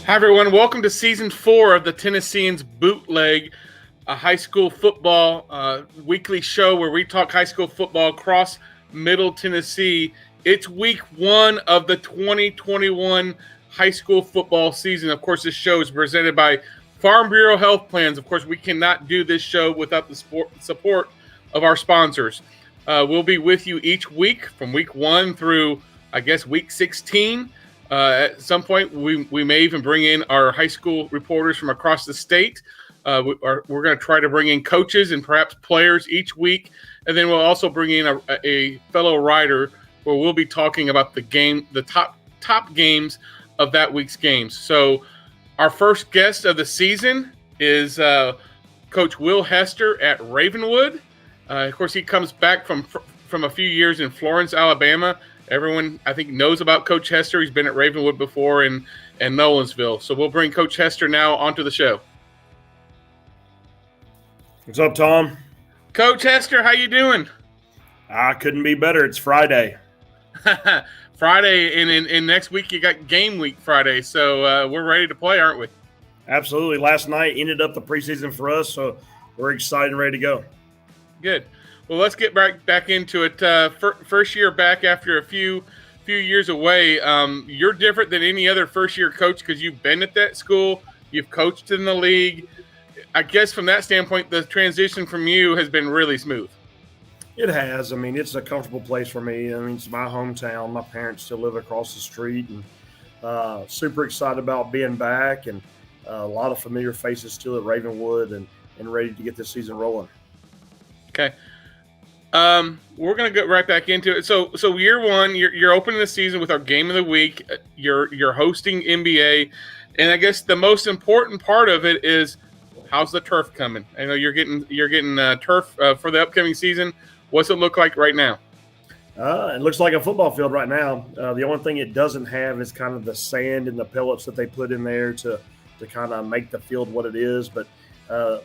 Hi, everyone. Welcome to Season 4 of the Tennessean's Bootleg, a high school football weekly show where we talk high school football across Middle Tennessee. It's week 1 of the 2021 high school football season. Of course, this show is presented by Farm Bureau Health Plans. Of course, we cannot do this show without the support of our sponsors. We'll be with you each week from week 1 through, I guess, week 16. At some point, we may even bring in our high school reporters from across the state. We're going to try to bring in coaches and perhaps players each week. And then we'll also bring in a fellow writer where we'll be talking about the top games of that week's games. So our first guest of the season is Coach Will Hester at Ravenwood. Of course, he comes back from a few years in Florence, Alabama. Everyone, I think, knows about Coach Hester. He's been at Ravenwood before and Nolensville. So we'll bring Coach Hester now onto the show. What's up, Tom? Coach Hester, how you doing? I couldn't be better. It's Friday. Friday, and next week you got game week Friday. So we're ready to play, aren't we? Absolutely. Last night ended up the preseason for us, so we're excited and ready to go. Good. Well, let's get back into it. First year back after a few years away. You're different than any other first-year coach because you've been at that school. You've coached in the league. I guess from that standpoint, the transition from you has been really smooth. It has. I mean, it's a comfortable place for me. I mean, it's my hometown. My parents still live across the street, and super excited about being back, and a lot of familiar faces still at Ravenwood, and ready to get this season rolling. Okay. We're going to get right back into it. So year one, you're opening the season with our game of the week. You're hosting NBA, and I guess the most important part of it is how's the turf coming? I know you're getting turf for the upcoming season. What's it look like right now? It looks like a football field right now. The only thing it doesn't have is kind of the sand and the pellets that they put in there to kind of make the field what it is, but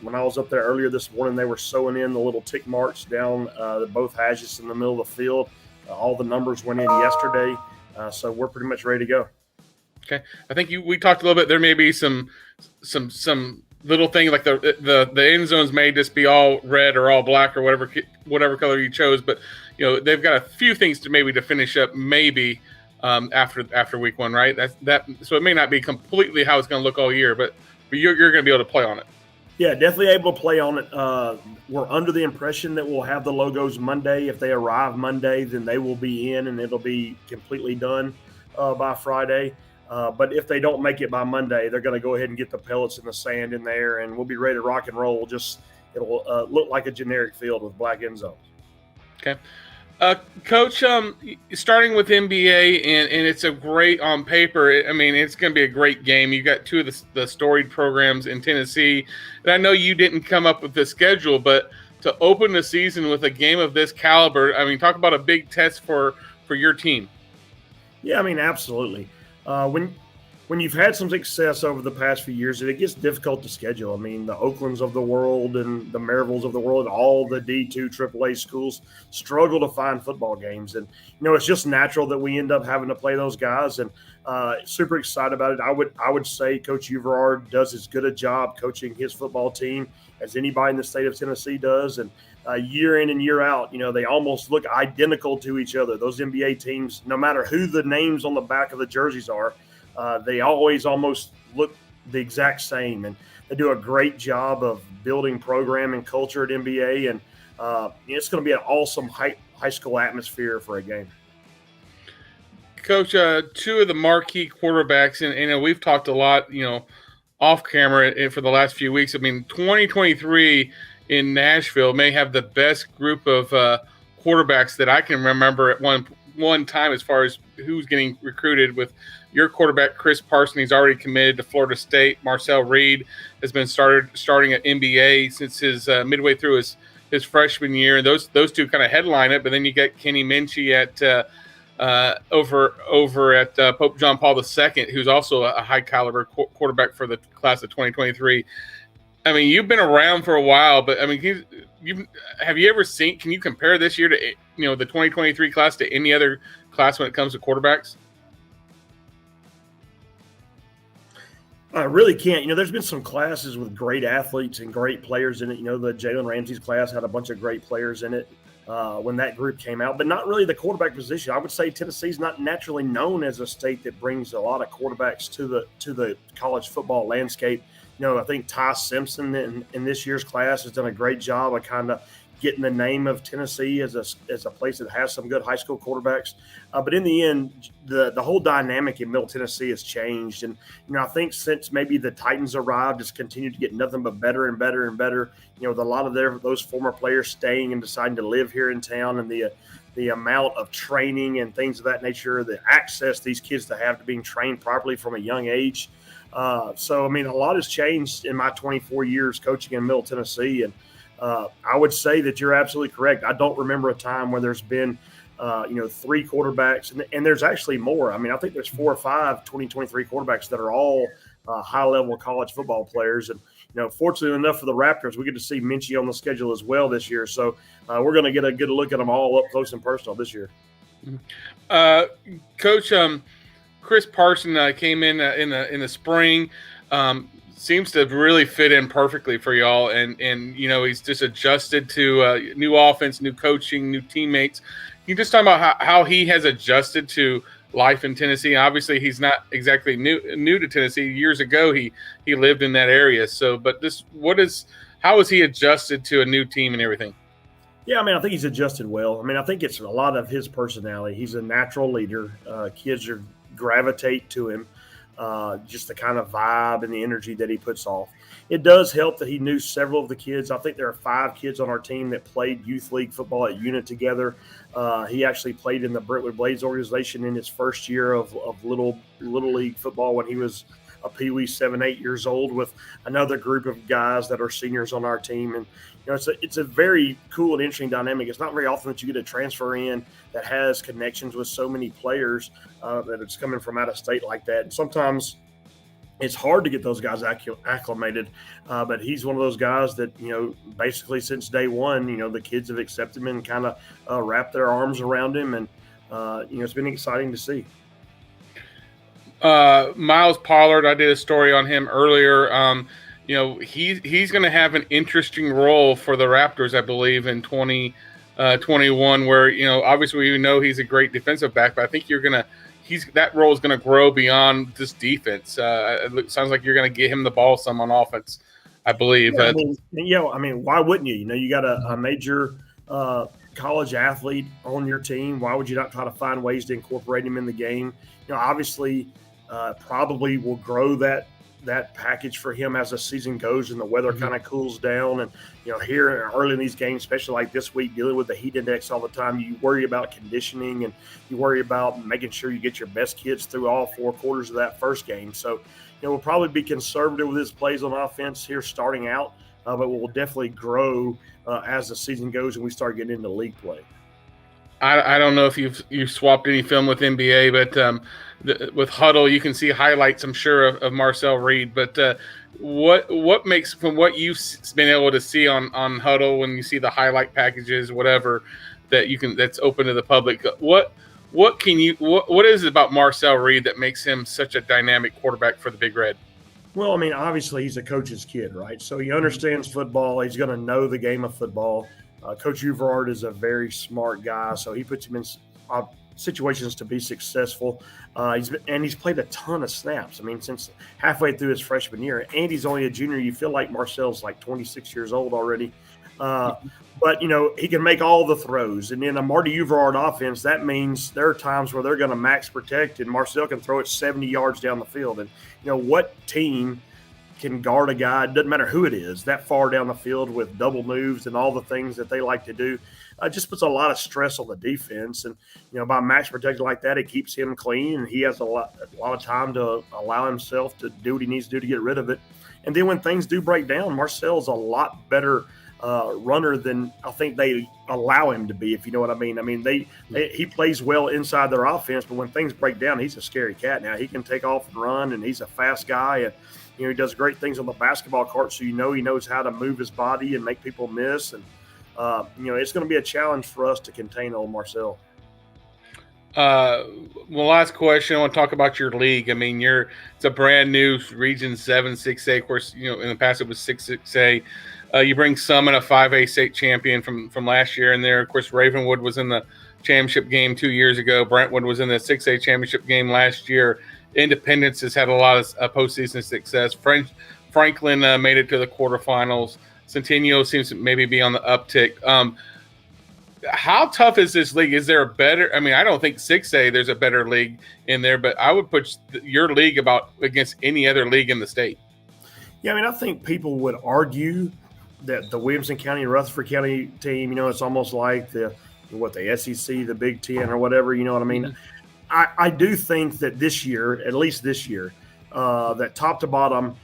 when I was up there earlier this morning, they were sewing in the little tick marks down both hedges in the middle of the field. All the numbers went in yesterday, so we're pretty much ready to go. Okay, I think we talked a little bit. There may be some little thing like the end zones may just be all red or all black or whatever color you chose, but they've got a few things to finish up maybe after week 1, right? So it may not be completely how it's going to look all year, but you're going to be able to play on it. Yeah, definitely able to play on it. We're under the impression that we'll have the logos Monday. If they arrive Monday, then they will be in and it'll be completely done by Friday. But if they don't make it by Monday, they're going to go ahead and get the pellets and the sand in there, and we'll be ready to rock and roll. It'll look like a generic field with black end zones. Okay. Coach, starting with NBA, and it's a great on paper. I mean, it's going to be a great game. You've got two of the storied programs in Tennessee. And I know you didn't come up with the schedule, but to open the season with a game of this caliber, I mean, talk about a big test for your team. Yeah, I mean, absolutely. When you've had some success over the past few years, it gets difficult to schedule. I mean, the Oaklands of the world and the Maryvilles of the world, all the D2 AAA schools struggle to find football games. And, it's just natural that we end up having to play those guys, and super excited about it. I would say Coach Everard does as good a job coaching his football team as anybody in the state of Tennessee does. And year in and year out, they almost look identical to each other. Those NBA teams, no matter who the names on the back of the jerseys are, they always almost look the exact same, and they do a great job of building program and culture at NBA, and it's going to be an awesome high school atmosphere for a game. Coach, two of the marquee quarterbacks, and we've talked a lot, off camera for the last few weeks. I mean, 2023 in Nashville may have the best group of quarterbacks that I can remember at one time as far as who's getting recruited. With your quarterback, Chris Parson, he's already committed to Florida State. Marcel Reed has been starting at NBA since his midway through his freshman year. And those two kind of headline it. But then you get Kenny Minchie at over at Pope John Paul II, who's also a high caliber quarterback for the class of 2023. I mean, you've been around for a while, but I mean, have you ever seen? Can you compare this year to the 2023 class to any other class when it comes to quarterbacks? I really can't. There's been some classes with great athletes and great players in it. The Jalen Ramsey's class had a bunch of great players in it when that group came out, but not really the quarterback position. I would say Tennessee's not naturally known as a state that brings a lot of quarterbacks to the college football landscape. I think Ty Simpson in this year's class has done a great job of kind of getting the name of Tennessee as a place that has some good high school quarterbacks. But in the end, the whole dynamic in Middle Tennessee has changed. And, I think since maybe the Titans arrived, it's continued to get nothing but better and better and better. With a lot of those former players staying and deciding to live here in town, and the amount of training and things of that nature, the access these kids to have to being trained properly from a young age. So, a lot has changed in my 24 years coaching in Middle Tennessee. And I would say that you're absolutely correct. I don't remember a time where there's been, 3 quarterbacks, and there's actually more. I think there's 4 or 5 2023 quarterbacks that are all high-level college football players. And, fortunately enough for the Raptors, we get to see Minchie on the schedule as well this year. So we're going to get a good look at them all up close and personal this year. Coach, Chris Parson came in the spring. Seems to really fit in perfectly for y'all, and he's just adjusted to new offense, new coaching, new teammates. Can you just talk about how he has adjusted to life in Tennessee? Obviously, he's not exactly new to Tennessee. Years ago, he lived in that area. So, but how has he adjusted to a new team and everything? Yeah, I think he's adjusted well. I think it's a lot of his personality. He's a natural leader. Kids gravitate to him. Just the kind of vibe and the energy that he puts off. It does help that he knew several of the kids. I think there are 5 kids on our team that played youth league football at Unit together. He actually played in the Brentwood Blades organization in his first year of little league football when he was a peewee 7-8 years old with another group of guys that are seniors on our team. And it's a very cool and interesting dynamic. It's not very often that you get a transfer in that has connections with so many players that it's coming from out of state like that. And sometimes it's hard to get those guys acclimated, but he's one of those guys that, basically since day one, the kids have accepted him and kind of wrapped their arms around him. And, it's been exciting to see. Miles Pollard, I did a story on him earlier. He's going to have an interesting role for the Raptors, I believe, in 2021, where, obviously we know he's a great defensive back, but I think that role is going to grow beyond just defense. It sounds like you're going to get him the ball some on offense, I believe. Yeah, why wouldn't you? You got a major college athlete on your team. Why would you not try to find ways to incorporate him in the game? Obviously, probably will grow that package for him as the season goes and the weather kind of cools down. And, here early in these games, especially like this week, dealing with the heat index all the time, you worry about conditioning and you worry about making sure you get your best kids through all 4 quarters of that first game. So, we'll probably be conservative with his plays on offense here starting out, but we'll definitely grow as the season goes and we start getting into league play. I don't know if you've swapped any film with NBA, but with Huddle, you can see highlights, I'm sure, of Marcel Reed. But what makes, from what you've been able to see on Huddle, when you see the highlight packages, whatever that's open to the public, what is it about Marcel Reed that makes him such a dynamic quarterback for the Big Red? Well, obviously he's a coach's kid, right? So he understands football. He's going to know the game of football. Coach Uverard is a very smart guy, so he puts him in situations to be successful. He's played a ton of snaps. Since halfway through his freshman year, and he's only a junior. You feel like Marcel's like 26 years old already. But, he can make all the throws. And in a Marty Uverard offense, that means there are times where they're going to max protect, and Marcel can throw it 70 yards down the field. And, what team can guard a guy, it doesn't matter who it is, that far down the field with double moves and all the things that they like to do, just puts a lot of stress on the defense. And, by max protecting like that, it keeps him clean, and he has a lot of time to allow himself to do what he needs to do to get rid of it. And then when things do break down, Marcel's a lot better runner than I think they allow him to be, if you know what I mean. He plays well inside their offense, but when things break down, he's a scary cat. Now he can take off and run, and he's a fast guy, and he does great things on the basketball court. So he knows how to move his body and make people miss, and it's going to be a challenge for us to contain old Marcel. Well, last question. I want to talk about your league. I mean, it's a brand new Region 7 6A. Of course, in the past it was 6A. You bring Summit, a 5A state champion from last year in there. Of course, Ravenwood was in the championship game 2 years ago. Brentwood was in the 6A championship game last year. Independence has had a lot of postseason success. Franklin made it to the quarterfinals. Centennial seems to maybe be on the uptick. How tough is this league? Is there a better? I mean, I don't think 6A there's a better league in there, but I would put your league against any other league in the state. Yeah, I mean, I think people would argue that the Williamson County and Rutherford County team, it's almost like the SEC, the Big Ten, or whatever. You know what I mean? Mm-hmm. I do think that this year, at least this year, that top to bottom,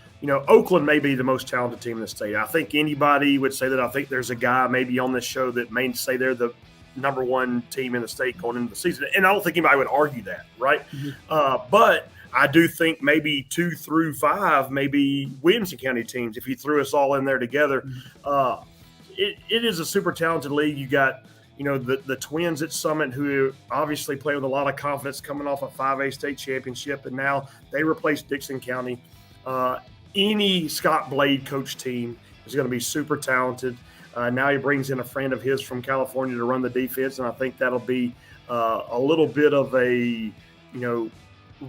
Oakland may be the most talented team in the state. I think anybody would say that. I think there's a guy maybe on this show that may say they're the number one team in the state going into the season. And I don't think anybody would argue that, right? Mm-hmm. But I do think maybe 2 through 5, maybe Williamson County teams, if you threw us all in there together. Mm-hmm. It is a super talented league. You got, the Twins at Summit, who obviously play with a lot of confidence coming off a 5A state championship, and now they replaced Dixon County. Any Scott Blade coach team is going to be super talented. Now he brings in a friend of his from California to run the defense, and I think that'll be a little bit of a,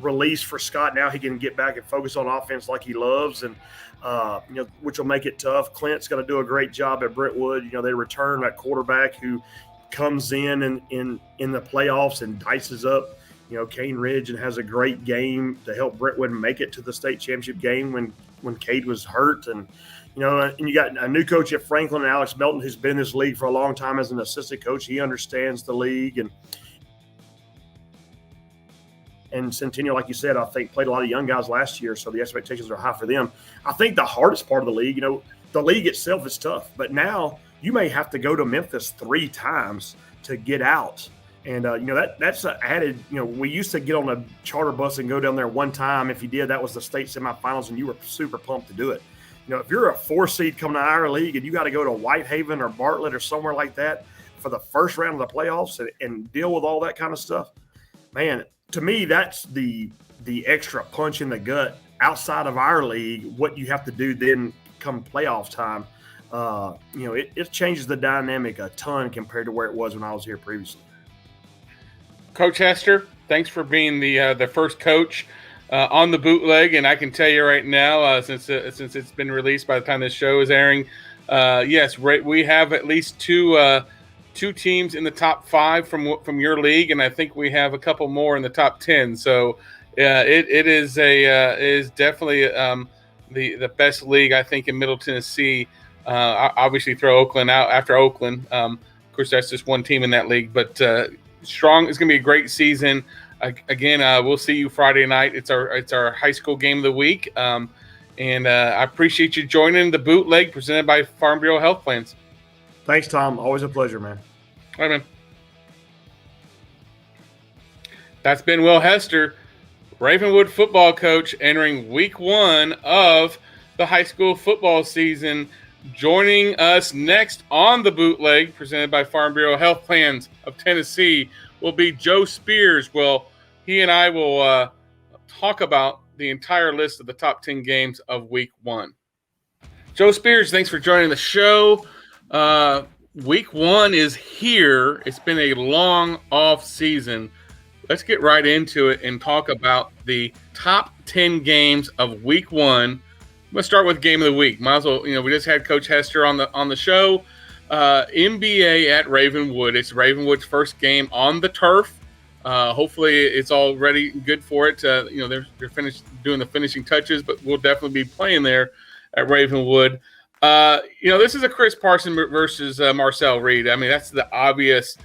release for Scott. Now he can get back and focus on offense like he loves, and which will make it tough. Clint's going to do a great job at Brentwood. They return that quarterback who comes in the playoffs and dices up Kane Ridge and has a great game to help Brentwood make it to the state championship game when Cade was hurt. And you got a new coach at Franklin, Alex Melton, who's been in this league for a long time as an assistant coach. He understands the league. And Centennial, like you said, I think played a lot of young guys last year, so the expectations are high for them. I think the hardest part of the league, the league itself is tough, but now you may have to go to Memphis 3 times to get out. And, that's added, we used to get on a charter bus and go down there one time. If you did, that was the state semifinals, and you were super pumped to do it. If you're a 4 seed coming to our league and you got to go to Whitehaven or Bartlett or somewhere like that for the first round of the playoffs and deal with all that kind of stuff, man, to me, that's the extra punch in the gut outside of our league, what you have to do then come playoff time. It changes the dynamic a ton compared to where it was when I was here previously. Coach Hester, thanks for being the first coach on the Bootleg, and I can tell you right now, since it's been released by the time this show is airing, yes, we have at least two teams in the top 5 from your league, and I think we have a couple more in the top 10. So it is definitely the best league, I think, in Middle Tennessee. Obviously, throw Oakland out after Oakland. Of course, that's just one team in that league, but strong. It's going to be a great season. Again, we'll see you Friday night. It's our high school game of the week, and I appreciate you joining the Bootleg presented by Farm Bureau Health Plans. Thanks, Tom. Always a pleasure, man. All right, man. That's been Will Hester, Ravenwood football coach, entering week 1 of the high school football season. Joining us next on the Bootleg, presented by Farm Bureau Health Plans of Tennessee, will be Joe Spears. Well, he and I will talk about the entire list of the top 10 games of week 1. Joe Spears, thanks for joining the show. Week 1 is here. It's been a long off season. Let's get right into it and talk about the top 10 games of week 1. Let's start with game of the week. Might as well, we just had Coach Hester on the show. NBA at Ravenwood. It's Ravenwood's first game on the turf. Hopefully, it's all ready, good for it. They're finished doing the finishing touches, but we'll definitely be playing there at Ravenwood. This is a Chris Parson versus Marcel Reed. I mean, that's the obvious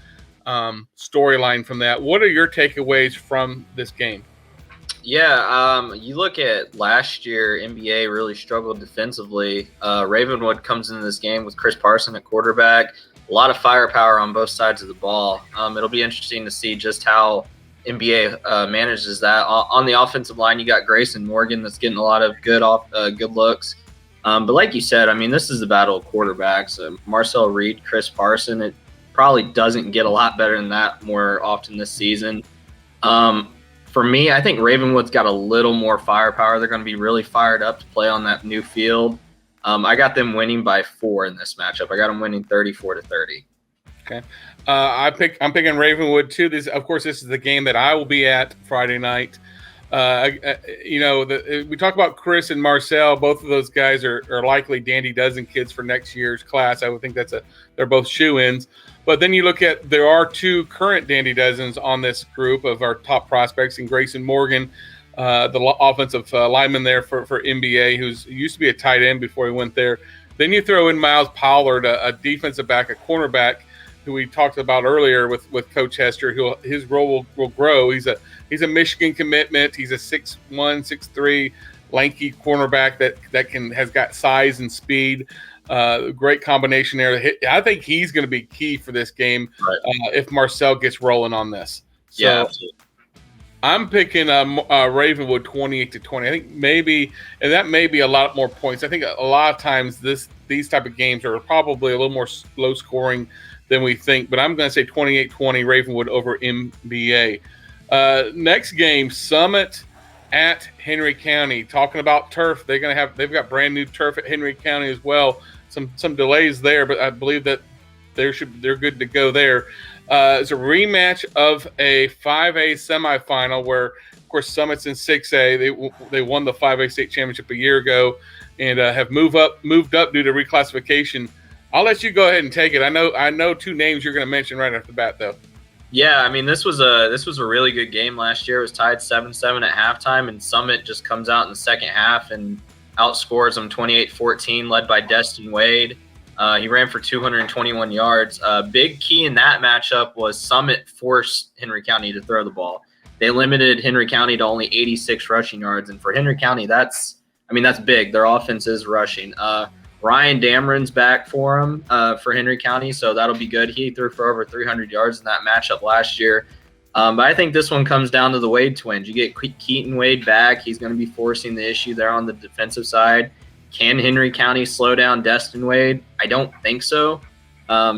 storyline from that. What are your takeaways from this game? Yeah, you look at last year, NBA really struggled defensively. Ravenwood comes into this game with Chris Parson at quarterback. A lot of firepower on both sides of the ball. It'll be interesting to see just how NBA manages that. On the offensive line, you got Grayson Morgan that's getting a lot of good looks. But like you said, I mean, this is the battle of quarterbacks. Marcel Reed, Chris Parson, it probably doesn't get a lot better than that more often this season. For me, I think Ravenwood's got a little more firepower. They're going to be really fired up to play on that new field. I got them winning by 4 in this matchup. I got them winning 34-30. Okay. I'm picking Ravenwood too. This is the game that I will be at Friday night. We talk about Chris and Marcel. Both of those guys are likely Dandy Dozen kids for next year's class. I would think they're both shoe-ins. But then you look at, there are 2 current Dandy Dozens on this group of our top prospects, and Grayson Morgan, the offensive lineman there for NBA, who used to be a tight end before he went there. Then you throw in Miles Pollard, a defensive back, a cornerback, who we talked about earlier with Coach Hester. His role will grow. He's a Michigan commitment. He's a 6'1", 6'3", lanky cornerback that has got size and speed. Great combination there. I think he's going to be key for this game, right, if Marcel gets rolling on this. So yeah, absolutely. I'm picking Ravenwood 28-20. I think maybe, and that may be a lot more points. I think a lot of times these type of games are probably a little more low scoring than we think, but I'm going to say 28-20 Ravenwood over MBA. Next game, Summit at Henry County. Talking about turf, they've got brand new turf at Henry County as well. Some delays there, but I believe that they're good to go there. It's a rematch of a 5A semifinal where, of course, Summit's in 6A. They won the 5A state championship a year ago and have moved up due to reclassification. I'll let you go ahead and take it. I know 2 names you're going to mention right off the bat, though. Yeah, I mean, this was a really good game last year. It was tied 7-7 at halftime, and Summit just comes out in the second half and outscores them 28-14, led by Destin Wade. He ran for 221 yards. Big key in that matchup was Summit forced Henry County to throw the ball. They limited Henry County to only 86 rushing yards, and for Henry County, that's big. Their offense is rushing. Ryan Dameron's back for him for Henry County, so that'll be good. He threw for over 300 yards in that matchup last year. But I think this one comes down to the Wade twins. You get Keaton Wade back. He's going to be forcing the issue there on the defensive side. Can Henry County slow down Destin Wade? I don't think so.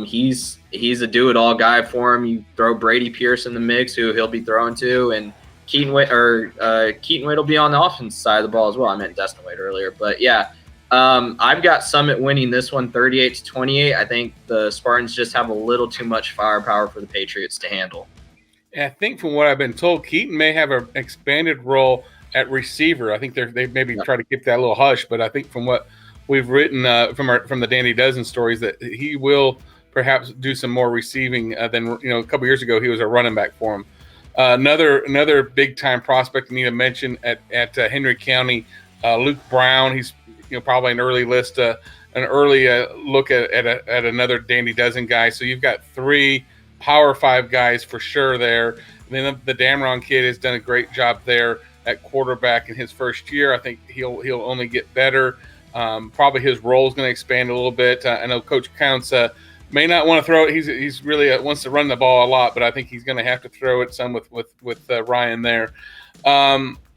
He's a do-it-all guy for him. You throw Brady Pierce in the mix, who he'll be throwing to, and Keaton Wade will be on the offense side of the ball as well. I meant Destin Wade earlier, but yeah. I've got Summit winning this one 38-28. I think the Spartans just have a little too much firepower for the Patriots to handle. I think from what I've been told, Keaton may have an expanded role at receiver. I think they maybe try to keep that a little hush, but I think from what we've written from the Dandy Dozen stories, that he will perhaps do some more receiving than a couple years ago. He was a running back for him. Another big time prospect I need to mention at Henry County, Luke Brown. He's probably an early look at another Dandy Dozen guy. So you've got 3 Power 5 guys for sure there. And then the Dameron kid has done a great job there at quarterback in his first year. I think he'll only get better. Probably his role is going to expand a little bit. I know Coach Counts may not want to throw it. He's really wants to run the ball a lot, but I think he's going to have to throw it some with Ryan there.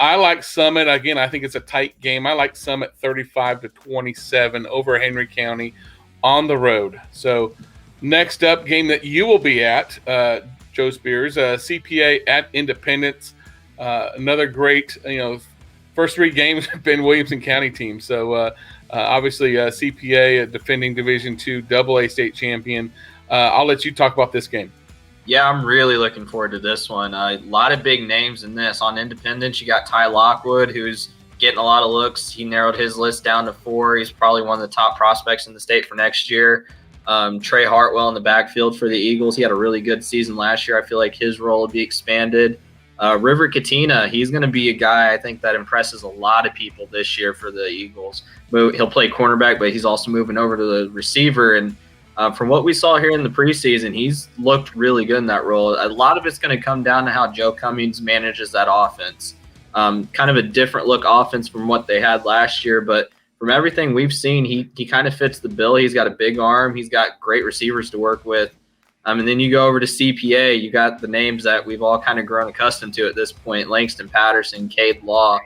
I like Summit. Again, I think it's a tight game. I like Summit 35-27 over Henry County on the road. So next up, game that you will be at, Joe Spears, CPA at Independence. Another great, first 3 games have been Williamson County team. So obviously CPA, a defending Division II AA state champion. I'll let you talk about this game. Yeah, I'm really looking forward to this one. A lot of big names in this. On Independence, you got Ty Lockwood, who's getting a lot of looks. He narrowed his list down to 4. He's probably one of the top prospects in the state for next year. Trey Hartwell in the backfield for the Eagles. He had a really good season last year. I feel like his role will be expanded. River Katina, he's going to be a guy I think that impresses a lot of people this year for the Eagles. He'll play cornerback, but he's also moving over to the receiver. And from what we saw here in the preseason, he's looked really good in that role. A lot of it's going to come down to how Joe Cummings manages that offense. Kind of a different look offense from what they had last year, but from everything we've seen, he kind of fits the bill. He's got a big arm. He's got great receivers to work with. And then you go over to CPA, you got the names that we've all kind of grown accustomed to at this point, Langston Patterson, Cade Law.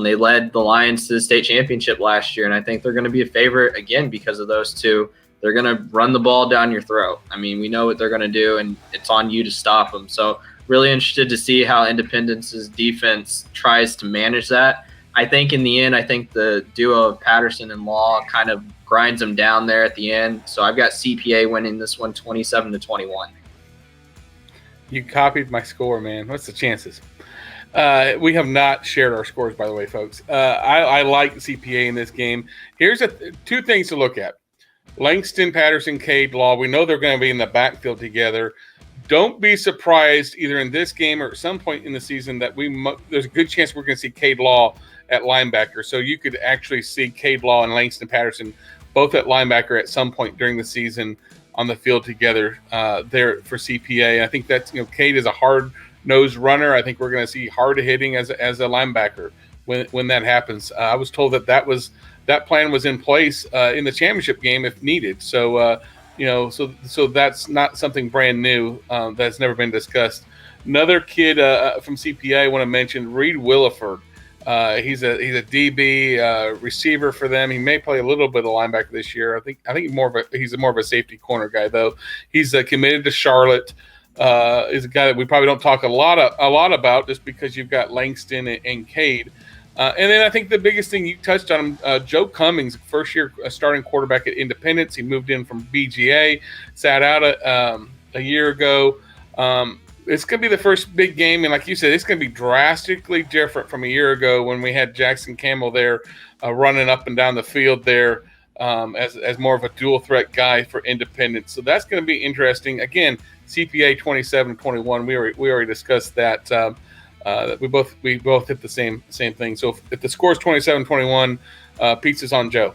They led the Lions to the state championship last year, and I think they're going to be a favorite again because of those two. They're going to run the ball down your throat. I mean, we know what they're going to do, and it's on you to stop them. So Really interested to see how Independence's defense tries to manage that. I think in the end, the duo of Patterson and Law kind of grinds them down there at the end. So I've got CPA winning this one 27-21. You copied my score, man. What's the chances? We have not shared our scores, by the way, folks. I like CPA in this game. Here's two things to look at. Langston, Patterson, Cade, Law. We know they're going to be in the backfield together. Don't be surprised either in this game or at some point in the season that there's a good chance we're going to see Cade Law at linebacker. So you could actually see Cade Law and Langston Patterson both at linebacker at some point during the season on the field together there for CPA. I think that's, Cade is a hard-nosed runner. I think we're going to see hard hitting as a linebacker when that happens. I was told that plan was in place in the championship game if needed. So, so that's not something brand new that's never been discussed. Another kid from CPA I want to mention, Reed Williford. He's a DB receiver for them. He may play a little bit of linebacker this year. I think he's more of a safety corner guy though. He's committed to Charlotte. Is a guy that we probably don't talk a lot about just because you've got Langston and Cade. And then I think the biggest thing you touched on, Joe Cummings, first year starting quarterback at Independence. He moved in from BGA, sat out a year ago. It's going to be the first big game, and like you said, it's going to be drastically different from a year ago when we had Jackson Campbell there running up and down the field there as more of a dual threat guy for Independence. So that's going to be interesting. Again, CPA 27-21. We already discussed that. We both hit the same thing. So if the score is 27-21, pizza's on Joe.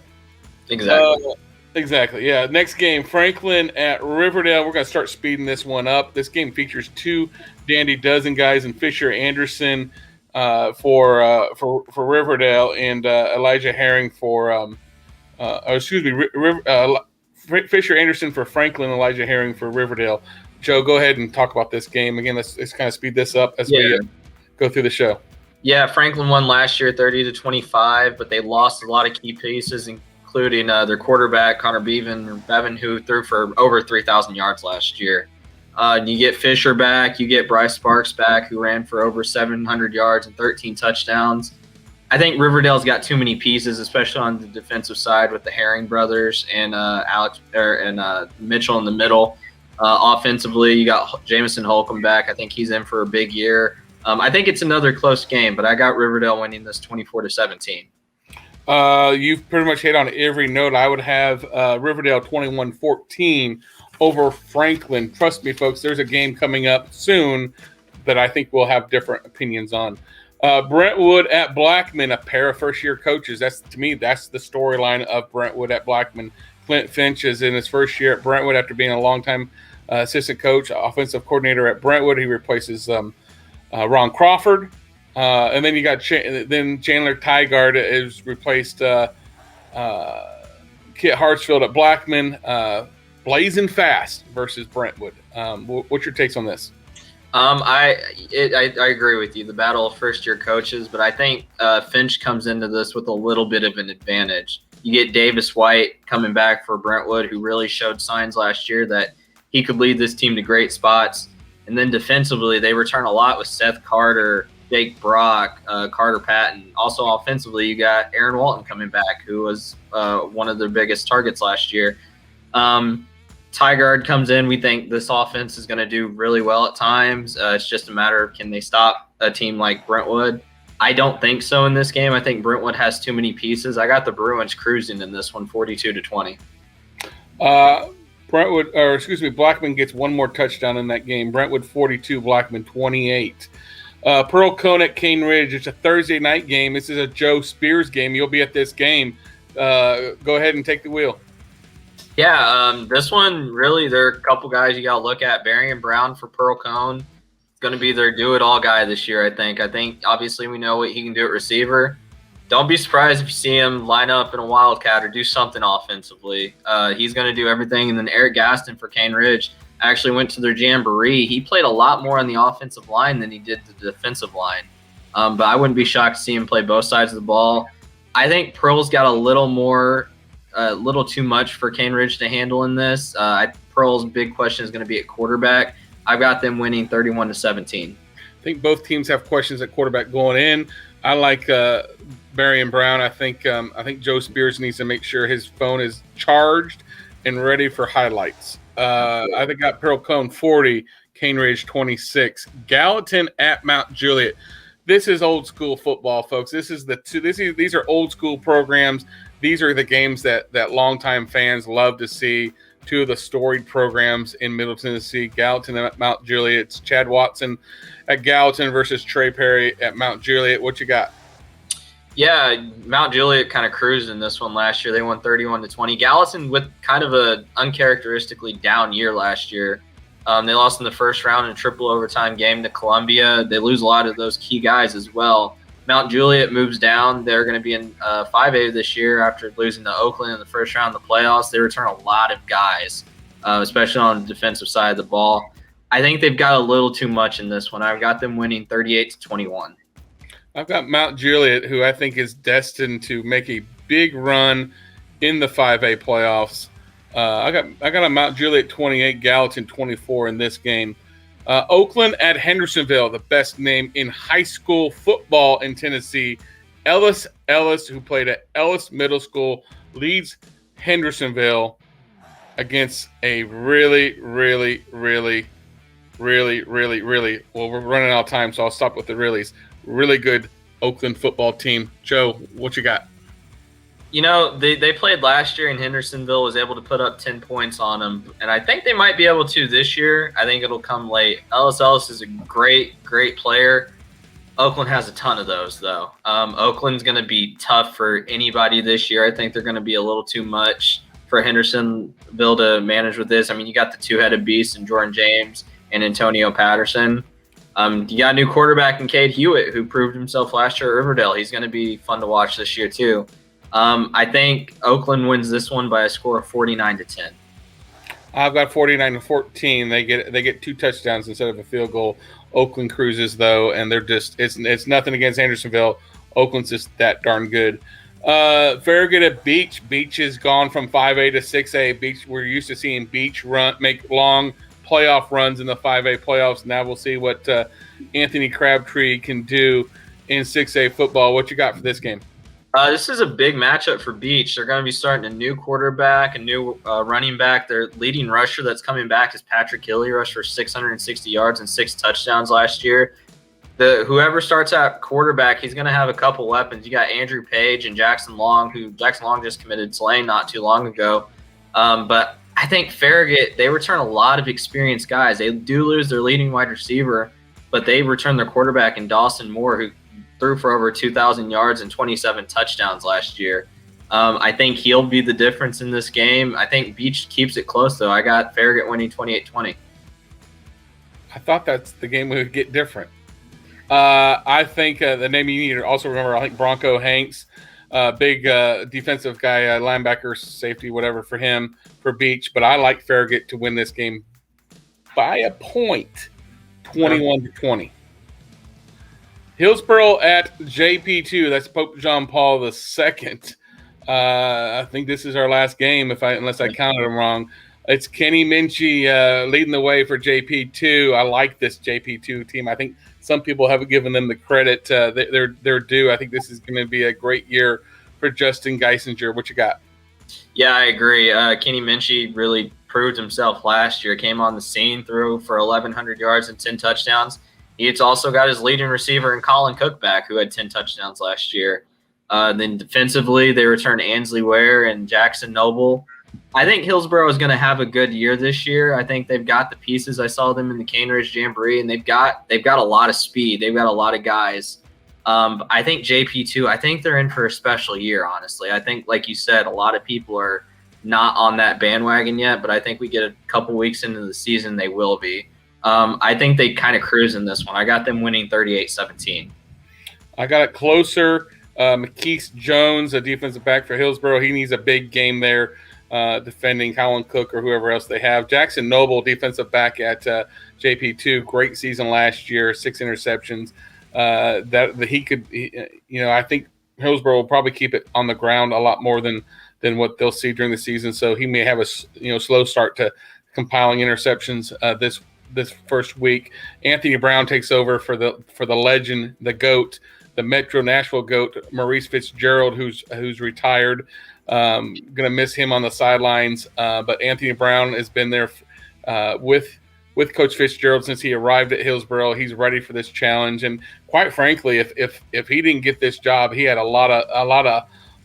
Exactly. Exactly. Yeah. Next game, Franklin at Riverdale. We're going to start speeding this one up. This game features two Dandy Dozen guys and Fisher Anderson for Riverdale and Elijah Herring for Fisher Anderson for Franklin, Elijah Herring for Riverdale. Joe, go ahead and talk about this game again. Let's kind of speed this up as we go through the show. Yeah, Franklin won last year 30-25, but they lost a lot of key pieces, including their quarterback, Connor Bevan, who threw for over 3,000 yards last year. You get Fisher back. You get Bryce Sparks back, who ran for over 700 yards and 13 touchdowns. I think Riverdale's got too many pieces, especially on the defensive side with the Herring brothers and Mitchell in the middle. Offensively, you got Jamison Holcomb back. I think he's in for a big year. I think it's another close game, but I got Riverdale winning this 24-17. You've pretty much hit on every note. I would have Riverdale 21-14 over Franklin. Trust me, folks, there's a game coming up soon that I think we'll have different opinions on. Brentwood at Blackman, a pair of first-year coaches. That's the storyline of Brentwood at Blackman. Clint Finch is in his first year at Brentwood after being a longtime assistant coach, offensive coordinator at Brentwood. He replaces Ron Crawford. And then you got Chandler Tygard has replaced Kit Hartsfield at Blackman. Blazing fast versus Brentwood. What's your takes on this? I agree with you. The battle of first-year coaches, but I think Finch comes into this with a little bit of an advantage. You get Davis White coming back for Brentwood, who really showed signs last year that he could lead this team to great spots. And then defensively, they return a lot with Seth Carter, Jake Brock, Carter Patton. Also offensively, you got Aaron Walton coming back, who was one of their biggest targets last year. Tygard comes in. We think this offense is going to do really well at times. It's just a matter of can they stop a team like Brentwood. I don't think so in this game. I think Brentwood has too many pieces. I got the Bruins cruising in this one, 42-20. Blackman gets one more touchdown in that game. Brentwood 42, Blackman 28. Pearl Cone at Cane Ridge. It's a Thursday night game. This is a Joe Spears game. You'll be at this game. Go ahead and take the wheel. Yeah, this one, really, there are a couple guys you got to look at. Barry Brown for Pearl Cone. Going to be their do-it-all guy this year, I think. Obviously, we know what he can do at receiver. Don't be surprised if you see him line up in a Wildcat or do something offensively. He's going to do everything. And then Eric Gaston for Cane Ridge actually went to their jamboree. He played a lot more on the offensive line than he did the defensive line. But I wouldn't be shocked to see him play both sides of the ball. I think Pearl's got a little too much for Cane Ridge to handle in this. Pearl's big question is going to be at quarterback. I've got them winning 31-17. I think both teams have questions at quarterback going in. I like Barry and Brown. I think Joe Spears needs to make sure his phone is charged and ready for highlights. I think got Pearl Cone 40, Cane Ridge 26, Gallatin at Mt Juliet. This is old school football, folks. These are old school programs. These are the games that longtime fans love to see. Two of the storied programs in Middle Tennessee, Gallatin at Mt Juliet. It's Chad Watson at Gallatin versus Trey Perry at Mt Juliet. What you got? Yeah, Mt Juliet kind of cruised in this one last year. They won 31-20. Gallatin with kind of a uncharacteristically down year last year. They lost in the first round in a triple overtime game to Columbia. They lose a lot of those key guys as well. Mt Juliet moves down. They're going to be in 5A this year after losing to Oakland in the first round of the playoffs. They return a lot of guys, especially on the defensive side of the ball. I think they've got a little too much in this one. I've got them winning 38-21. I've got Mt Juliet, who I think is destined to make a big run in the 5A playoffs. I got a Mt Juliet 28, Gallatin 24 in this game. Oakland at Hendersonville, the best name in high school football in Tennessee. Ellis, who played at Ellis Middle School, leads Hendersonville against a really, well, we're running out of time, so I'll stop with the reallys. Really good Oakland football team. Joe, what you got? You know, they played last year, and Hendersonville was able to put up 10 points on them. And I think they might be able to this year. I think it'll come late. Ellis is a great player. Oakland has a ton of those, though. Oakland's going to be tough for anybody this year. I think they're going to be a little too much for Hendersonville to manage with this. I mean, you got the two-headed beast in Jordan James and Antonio Patterson. You got a new quarterback in Cade Hewitt, who proved himself last year at Riverdale. He's going to be fun to watch this year, too. I think Oakland wins this one by a score of 49-10. I've got 49-14. They get 2 touchdowns instead of a field goal. Oakland cruises though, and they're just it's nothing against Hendersonville. Oakland's just that darn good. Farragut at Beach. Beach has gone from 5A to 6A. Beach, we're used to seeing Beach make long playoff runs in the 5A playoffs. Now we'll see what Anthony Crabtree can do in 6A football. What you got for this game? This is a big matchup for Beach. They're going to be starting a new quarterback, a new running back. Their leading rusher that's coming back is Patrick Hill. He rushed for 660 yards and 6 touchdowns last year. Whoever starts at quarterback, he's going to have a couple weapons. You got Andrew Page and Jackson Long, Jackson Long just committed to Lane not too long ago. But I think Farragut, they return a lot of experienced guys. They do lose their leading wide receiver, but they return their quarterback in Dawson Moore, who threw for over 2,000 yards and 27 touchdowns last year. I think he'll be the difference in this game. I think Beach keeps it close, though. I got Farragut winning 28-20. I thought that's the game we would get different. I think the name you need to also remember, I think Bronco Hanks, big defensive guy, linebacker, safety, whatever for him, for Beach. But I like Farragut to win this game by a point, 21-20. Hillsboro at JP2. That's Pope John Paul II. I think this is our last game, unless I counted them wrong. It's Kenny Minchie leading the way for JP2. I like this JP2 team. I think some people haven't given them the credit they're due. I think this is going to be a great year for Justin Geisinger. What you got? Yeah, I agree. Kenny Minchie really proved himself last year. Came on the scene, threw for 1,100 yards and 10 touchdowns. He's also got his leading receiver in Colin Cook back, who had 10 touchdowns last year. Then defensively, they return Ansley Ware and Jackson Noble. I think Hillsboro is going to have a good year this year. I think they've got the pieces. I saw them in the Cane Ridge Jamboree, and they've got a lot of speed. They've got a lot of guys. I think JP2, I think they're in for a special year, honestly. I think, like you said, a lot of people are not on that bandwagon yet, but I think we get a couple weeks into the season, they will be. I think they kind of cruise in this one. I got them winning 38-17. I got it closer. McKeith Jones, a defensive back for Hillsboro. He needs a big game there, defending Colin Cook or whoever else they have. Jackson Noble, defensive back at JP2. Great season last year, 6 interceptions. That he could, I think Hillsboro will probably keep it on the ground a lot more than what they'll see during the season. So he may have a slow start to compiling interceptions this first week. Anthony Brown takes over for the legend, the GOAT, the Metro Nashville GOAT, Maurice Fitzgerald, who's retired. Gonna miss him on the sidelines, but Anthony Brown has been there with Coach Fitzgerald since he arrived at Hillsboro. He's ready for this challenge, and quite frankly, if he didn't get this job, he had a lot of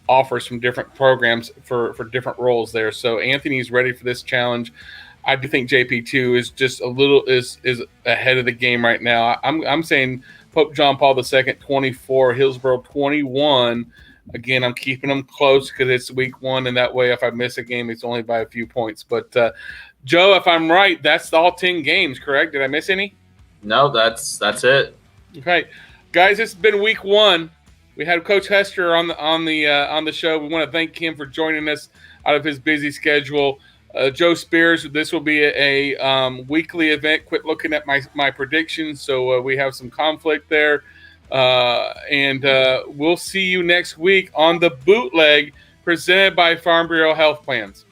offers from different programs for different roles there. So Anthony's ready for this challenge. I do think JP2 is just is ahead of the game right now. I'm saying Pope John Paul II 24, Hillsboro 21. Again, I'm keeping them close because it's week 1, and that way if I miss a game, it's only by a few points. But Joe, if I'm right, that's all 10 games, correct? Did I miss any? No, that's it. Okay, guys, it's been week 1. We had Coach Hester on the show. We want to thank him for joining us out of his busy schedule. Joe Spears, this will be a weekly event. Quit looking at my predictions, so we have some conflict there. And we'll see you next week on the Bootleg presented by Farm Bureau Health Plans.